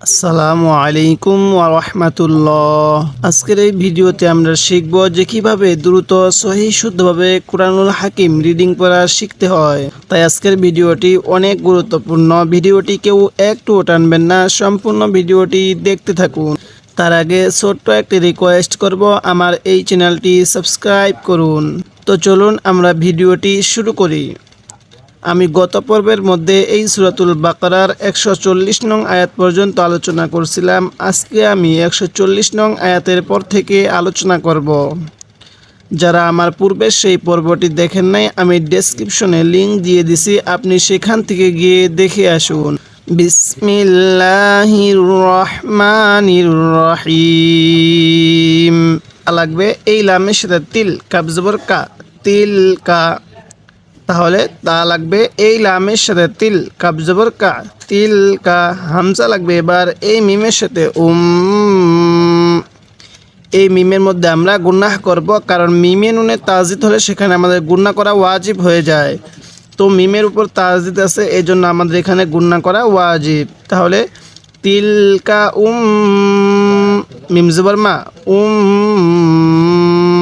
আসসালামু আলাইকুম ওয়া রাহমাতুল্লাহ। আজকের এই ভিডিওতে আমরা শিখব যে কিভাবে দ্রুত সহিহ শুদ্ধভাবে কুরআনুল হাকিম রিডিং পড়া শিখতে হয়। তাই আজকের ভিডিওটি অনেক গুরুত্বপূর্ণ। ভিডিওটি কেউ একটুও টানবেন না, সম্পূর্ণ ভিডিওটি দেখতে থাকুন। তার আগে ছোট্ট একটি রিকোয়েস্ট করব, আমার এই চ্যানেলটি সাবস্ক্রাইব করুন। তো চলুন আমরা ভিডিওটি শুরু করি। আমি গত পর্বের মধ্যে এই সূরাতুল বাকারার 140 নং আয়াত পর্যন্ত আলোচনা করছিলাম। আজকে আমি 140 নং আয়াতের পর থেকে আলোচনা করব। যারা আমার পূর্বে সেই পর্বটি দেখেন নাই, আমি ডেসক্রিপশনে লিংক দিয়ে দিছি, আপনি সেখান থেকে গিয়ে দেখে আসুন। বিসমিল্লাহির রহমানির রহিম লাগবে এই লামের সাথে তিল কাব জবর কা, তিল কা। তাহলে তা লাগবে এই লামের সাথে তিল কাব জবর কা, তিল কা। হামজা লাগবে এবার এই মিমের সাথে এই মিমের মধ্যে আমরা গুনাহ করব, কারণ মিমে নুনে তাজিদ হলে সেখানে আমাদের গুনাহ করা ওয়াজিব হয়ে যায়। তো মিমের উপর তাজিদ আছে, এই জন্য আমাদের এখানে গুনাহ করা ওয়াজিব। তাহলে তিল কা মিম জবর মা,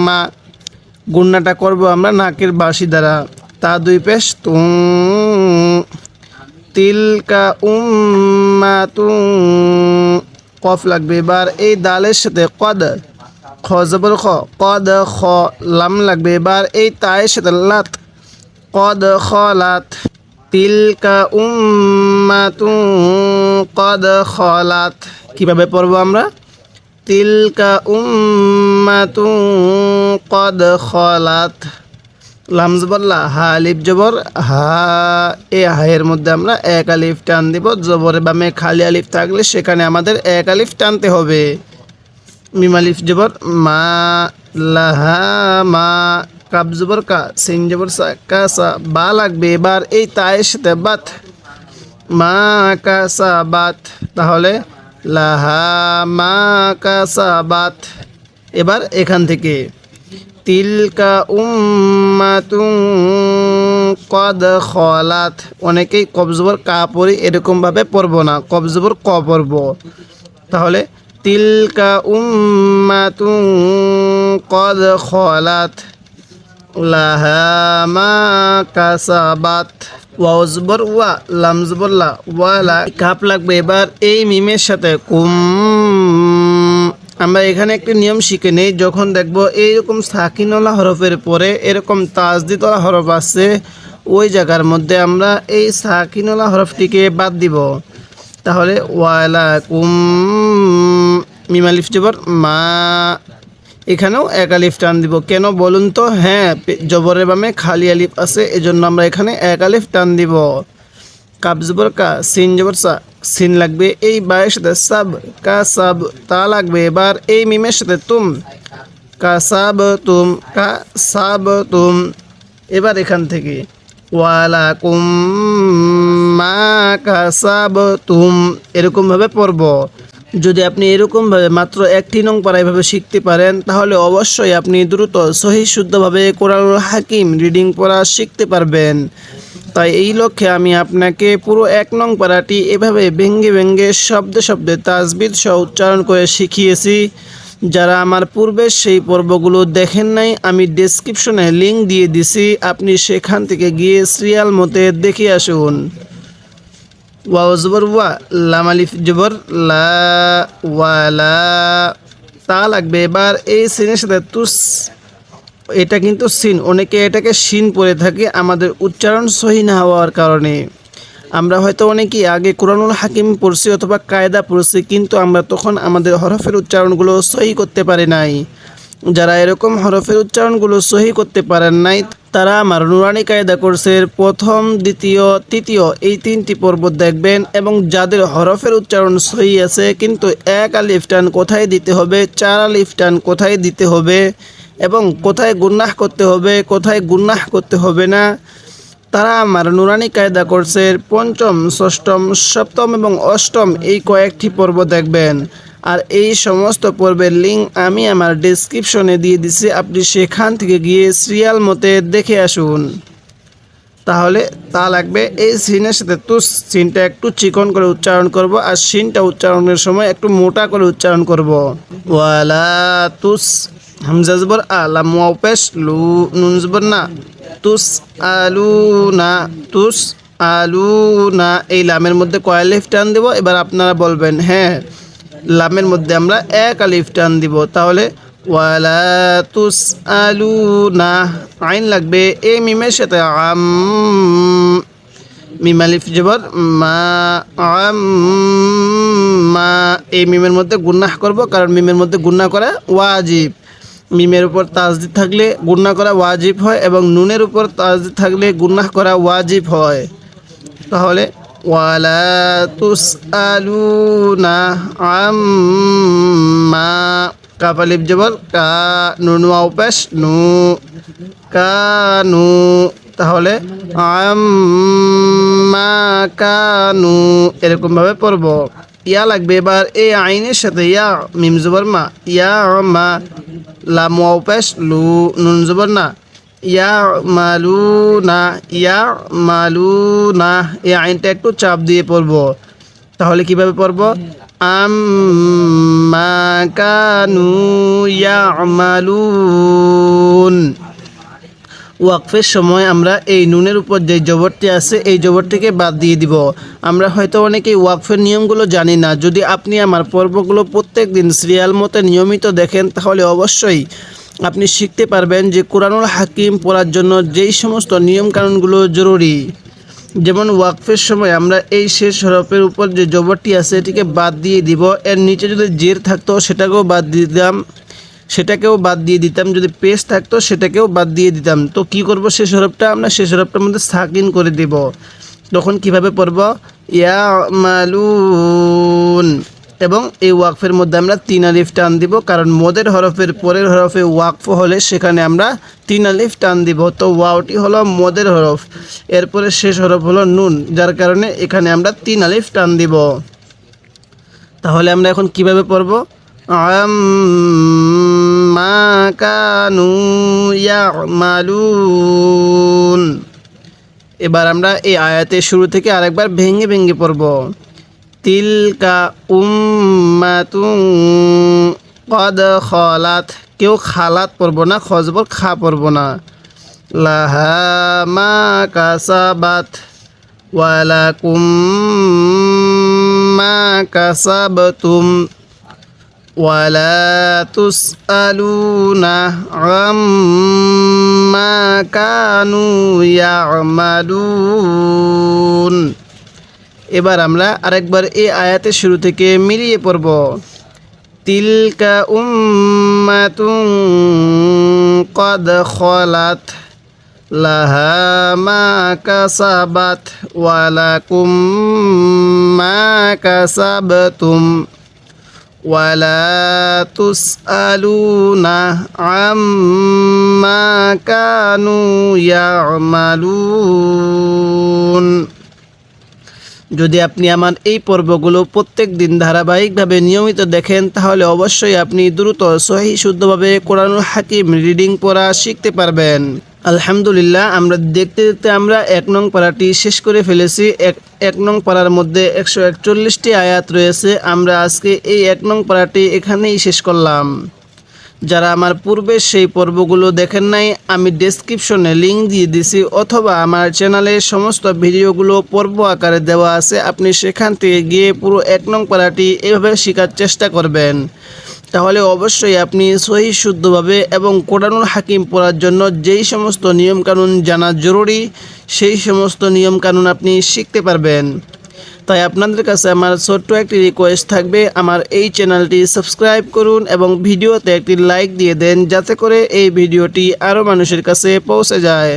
মা। গুনাহটা করব আমরা নাকের বাঁশি দ্বারা। তা দুই পেশ তুম, তিলকা উম্মাতুন। কফ লাগবে এবার এই দালের সাথে কদ, খ জবর খ, কদ খ। লাম লাগবে এবার এই তায়ের সাথে লাত, কদ খলাত। তিলকা উম্মাতুন কদ খলাত। কিভাবে পড়বো আমরা? তিলকা উম্মাতুন কদ খলাত। লাম জবর লা, হা আলিফ জবর হা। এই হায়ের মধ্যে আমরা এক আলিফ টান দিব। জবরের বামে খালি আলিফ থাকলে সেখানে আমাদের এক আলিফ টানতে হবে। মিম আলিফ জবর মা, লাহা মা। কাব জবর কা, সিন জবর সা, কা সা। বা লাগবে এবার এই তায়ের সাথে বাত, মা কা সা বাত। তাহলে লাহা মা কা সা বাত। এবার এখান থেকে তিলকা উম্মাতুন কদ খলাত। অনেকেই কবজবর কা পড়ি, এরকমভাবে পড়ব না, কবজবর ক পড়ব। তাহলে তিলকা উম্মাতুন কদ খলাত, লাহা মা কাসাবাত। ওয়াও জবর ওয়া, লাম জবর লা, ওয়ালা। কাপ লাগবে এবার এই মিমের সাথে কুম। আমরা এখানে একটি নিয়ম শিখে নেই, যখন দেখব এইরকম সাকিনওয়ালা হরফের পরে এরকম তাজদিদওয়ালা হরফ আছে, ওই জায়গার মধ্যে আমরা এই সাকিনওয়ালা হরফটিকে বাদ দিব। তাহলে ওয়ালা কুম, মিম আলিফ জবর মা। এখানেও এক আলিফ টান দিব। কেন বলুন তো? হ্যাঁ, জবরের বামে খালি আলিফ আছে, এজন্য আমরা এখানে এক আলিফ টান দিব। কাব জবর কা, সিন জবর সা। সিন লাগবে এই বায়ের সাথে সাব, কা সাব। তা লাগবে এবার এই মিমের সাথে তুম, কা সাব তুম, কা সাব তুম। এবার এখান থেকে ওয়ালা কুম মা কা সাব তুম, এরকমভাবে পড়ব। যদি আপনি এরকমভাবে মাত্র একটি নং পারা এভাবে শিখতে পারেন, তাহলে অবশ্যই আপনি দ্রুত সহিহ শুদ্ধভাবে কোরআনুল হাকিম রিডিং পড়া শিখতে পারবেন। তাই এই লক্ষ্যে আমি আপনাকে পুরো 1 নং পারাটি এভাবে ভেঙ্গে ভেঙ্গে শব্দে শব্দে তাজবিদ সহ উচ্চারণ করে শিখিয়েছি। যারা আমার পূর্বের সেই পর্বগুলো দেখেন নাই, আমি ডেসক্রিপশনে লিংক দিয়ে দিছি, আপনি সেখান থেকে গিয়ে সিরিয়াল মতে দেখে আসুন। ওয়াও জবর ওয়া, লাম আলিফ জবর লা, ওয়ালা। তা লাগবে এবার এই সিনের সাথে তুস। এটা কিন্তু সিন, অনেকে এটাকে শিন পড়ে থাকে আমাদের উচ্চারণ সহি না হওয়ার কারণে। আমরা হয়তো অনেকেই আগে কোরআনুল হাকিম পড়ছি অথবা কায়দা পড়ছি, কিন্তু আমরা তখন আমাদের হরফের উচ্চারণগুলো সহি করতে পারি নাই। যারা এরকম হরফের উচ্চারণগুলো সহি করতে পারেন নাই, তারা আমার নুরানি কায়দা কোর্সের প্রথম, দ্বিতীয়, তৃতীয় এই 3টি পর্ব দেখবেন, এবং যাদের হরফের উচ্চারণ সহি আছে কিন্তু এক আলিফ টান কোথায় দিতে হবে, 4 আলিফ টান কোথায় দিতে হবে, এবং কোথায় গুনাহ করতে হবে, কোথায় গুনাহ করতে হবে না, তারা আমার নুরানি কায়দা কোর্সের 5ম, 6ম, 7ম এবং 8ম এই কয়েকটি পর্ব দেখবেন। আর এই সমস্ত পর্বের লিঙ্ক আমি আমার ডেসক্রিপশনে দিয়ে দিছি, আপনি সেখান থেকে গিয়ে সিরিয়াল মতে দেখে আসুন। তাহলে তা লাগবে এই সিনের সাথে তুস, সিনটা একটু চিকন করে উচ্চারণ করব আর সিনটা উচ্চারণের সময় একটু মোটা করে উচ্চারণ করব। ওয়ালা তুস, হামজা জবর আ, লাম ওয়াও পেশ লু, নুন জবর না, তুস আলু না, তুস আলু না। এই লামের মধ্যে কয় আলিফ টান দেব? এবার আপনারা বলবেন হ্যাঁ, লামের মধ্যে আমরা এক আলিফ টান দিব। তাহলে ওয়ালা তুস আলু না, আইন লাগবে এই মিমের সাথে আম, মিম আলিফ জবর মা, আম মা। এই মিমের মধ্যে গুন্নাহ করব, কারণ মিমের মধ্যে গুন্নাহ করা ওয়াজিব। মিমের উপর তাসদিদ থাকলে গুন্নাহ করা ওয়াজিব হয় এবং নুনের উপর তাসদিদ থাকলে গুন্নাহ করা ওয়াজিব হয়। তাহলে ওয়ালা তুস আলুনা আম্মা, কাফ আলিফ জবর কা, নুন ওয়াও পেশ নু, কানু। তাহলে আম্মা কানু, এরকমভাবে পড়ব। ইয়া লাগবে এবার এই আইনের সাথে ইয়া, মিম জবর মা, ইয়া মা, লাম ওয়াও পেশ লু, নুন জবর না, ইয়া মালুনা, ইয়া মালুনা। এই আইনটা একটু চাপ দিয়ে পড়ব। তাহলে কিভাবে পড়ব? আম্মা কানু ইয়ামালুন। ওয়াকফের সময় আমরা এই নুনের উপর যে জবরটি আছে এই জবরটিকে বাদ দিয়ে দিব। আমরা হয়তো অনেকেই ওয়াকফের নিয়মগুলো জানি না। যদি আপনি আমার পর্বগুলো প্রত্যেক দিন সিরিয়াল মতো নিয়মিত দেখেন তাহলে অবশ্যই আপনি শিখতে পারবেন যে কোরআনুল হাকিম পড়ার জন্য যেই সমস্ত নিয়মকানুনগুলো জরুরি। যেমন ওয়াকফের সময় আমরা এই শেষ হরফের উপর যে জবরটি আছে এটিকে বাদ দিয়ে দিব। এর নিচে যদি জের থাকতো সেটাকেও বাদ দিয়ে দিতাম, যদি পেশ থাকতো সেটাকেও বাদ দিয়ে দিতাম। তো কি করব? শেষ হরফটা আমরা শেষ হরফটার মধ্যে সাকিন করে দিব। তখন কিভাবে পড়ব? ইয়া মালুন। এবং এই ওয়াকফের মধ্যে আমরা 3 আলিফ টান দিব, কারণ মদের হরফের পরের হরফে ওয়াকফ হলে সেখানে আমরা 3 আলিফ টান দিব। তো ওয়াওটি হলো মদের হরফ, এরপরে শেষ হরফ হলো নুন, যার কারণে এখানে আমরা 3 আলিফ টান দিব। তাহলে আমরা এখন কিভাবে পড়ব? আম্মা কানু ইয়ামালুন। এবার আমরা এই আয়াতের শুরু থেকে আরেকবার ভেঙে ভেঙে পড়ব। তিলকা উম্মাতুন কদ খলাত, কেউ খালাত পড়ব না, খজবর খা পড়ব না। লাহা মা কাসাবাত ওয়ালাকুম মা কাসাবতুম ওয়ালা তুসআলুনা আম্মা কানু ইয়ামালুন। এবার আমরা আরেকবার এই আয়াতের শুরু থেকে মিলিয়ে পড়ব। তিলকা উম্মাতুন কদ খলাত লাহা মা কাসাবাত ওয়ালাকুম মা কাসাবতুম ওয়ালা তুসআলুনা আম্মা কানু ইয়ামালুন। যদি আপনি আমার এই পর্বগুলো প্রত্যেক দিন ধারাবাহিকভাবে নিয়মিত দেখেন তাহলে অবশ্যই আপনি দ্রুত সহিহ শুদ্ধভাবে কোরআনুল হাকিম রিডিং পড়া শিখতে পারবেন। আলহামদুলিল্লাহ, আমরা দেখতে দেখতে আমরা 1 নং পারাটি শেষ করে ফেলেছি। এক নং পারার মধ্যে 141টি আয়াত রয়েছে। আমরা আজকে এই 1 নং পারাটি এখানেই শেষ করলাম। যারা আমার পূর্বে সেই পর্বগুলো দেখেন নাই, আমি ডেসক্রিপশনে লিঙ্ক দিয়ে দিছি, অথবা আমার চ্যানেলে সমস্ত ভিডিওগুলো পর্ব আকারে দেওয়া আছে। আপনি সেখান থেকে গিয়ে পুরো 1 নং পারাটি এভাবে শেখার চেষ্টা করবেন। তাহলে অবশ্যই আপনি সহিহ শুদ্ধভাবে এবং কোরআনুল হাকিম পড়ার জন্য যেই সমস্ত নিয়মকানুন জানা জরুরি সেই সমস্ত নিয়মকানুন আপনি শিখতে পারবেন। তাই আপনাদের কাছে আমার ছোট্ট একটি রিকোয়েস্ট থাকবে, আমার এই চ্যানেলটি সাবস্ক্রাইব করুন এবং ভিডিওতে একটি লাইক দিয়ে দেন, যাতে করে এই ভিডিওটি আরও মানুষের কাছে পৌঁছে যায়।